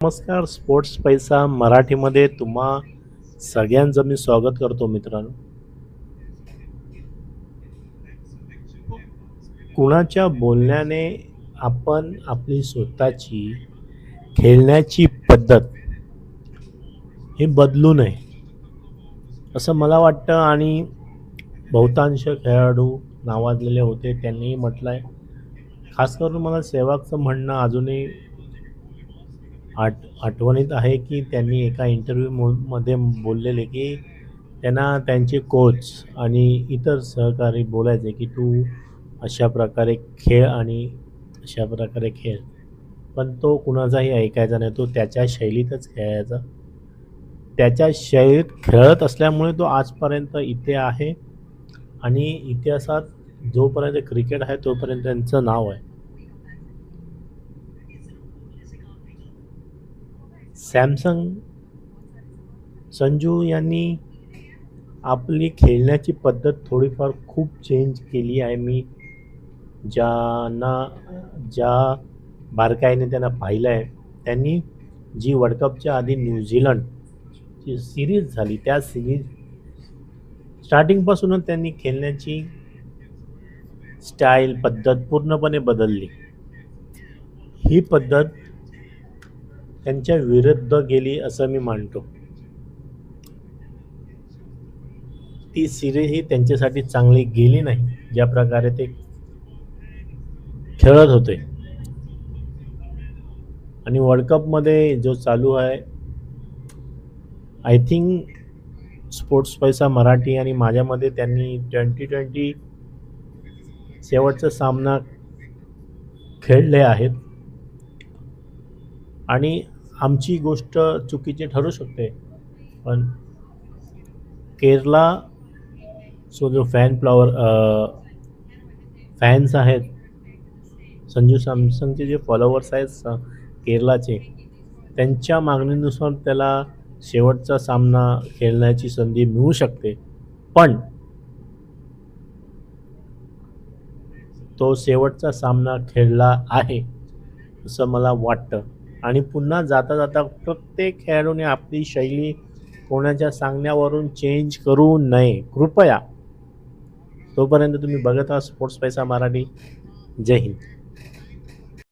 नमस्कार. स्पोर्ट्स पैसा मराठीमध्ये तुम्हा सगळ्यांचं मी स्वागत करतो मित्रांनो. कुणाच्या बोलण्याने आपण आपली स्वतःची खेळण्याची पद्धत हे बदलू नये असं मला वाटतं. आणि बहुतांश खेळाडू नावाजलेले होते त्यांनीही म्हटलं आहे. खास करून मला सेहवागचं म्हणणं अजूनही आठवणीत आहे की त्यांनी एका इंटरव्ह्यूमध्ये बोललेले की त्यांना त्यांचे कोच आणि इतर सहकारी बोलायचे की तू अशा प्रकारे खेळ आणि अशा प्रकारे खेळ. पण तो कुणाचाही ऐकायचा नाही. तो त्याच्या शैलीतच खेळायचा. त्याच्या शैलीत खेळत असल्यामुळे तो आजपर्यंत इथे आहे आणि इतिहासात जोपर्यंत क्रिकेट आहे तोपर्यंत त्यांचं नाव आहे. सॅमसंग संजू यांनी आपली खेळण्याची पद्धत थोडीफार खूप चेंज केली आहे. मी ज्यांना ज्या बारकाईने त्यांना पाहिलं आहे त्यांनी जी वर्ल्ड कपच्या आधी न्यूझीलंडची सिरीज झाली त्या सिरीज स्टार्टिंगपासूनच त्यांनी खेळण्याची स्टाईल पद्धत पूर्णपणे बदलली. ही पद्धत त्यांच्या विरुद्ध गेली असं मी मानतो. ती सिरीज ही त्यांच्यासाठी चांगली गेली नाही ज्या प्रकारे ते खेळत होते. आणि वर्ल्ड कपमध्ये जो चालू आहे आय थिंक स्पोर्ट्स पैसा मराठी आणि माझ्यामध्ये त्यांनी 2020 शेवटचा सामना खेळले आहेत. आणि आमची गोष्ट चुकीची ठरू शकते पण केरला जो फॅन्स आहेत संजू सॅमसंगचे जे फॉलोवर्स आहेत केरलाचे त्यांच्या मागणीनुसार त्याला शेवटचा सामना खेळण्याची संधी मिळू शकते. पण तो शेवटचा सामना खेळला आहे असं मला वाटतं. आणि पुन्हा जाता जाता प्रत्येक खेळाडूने आपली शैली कोणाच्या सांगण्यावरून चेंज करू नये कृपया. तोपर्यंत तुम्ही बघत आहात स्पोर्ट्स पैसा मराठी. जय हिंद.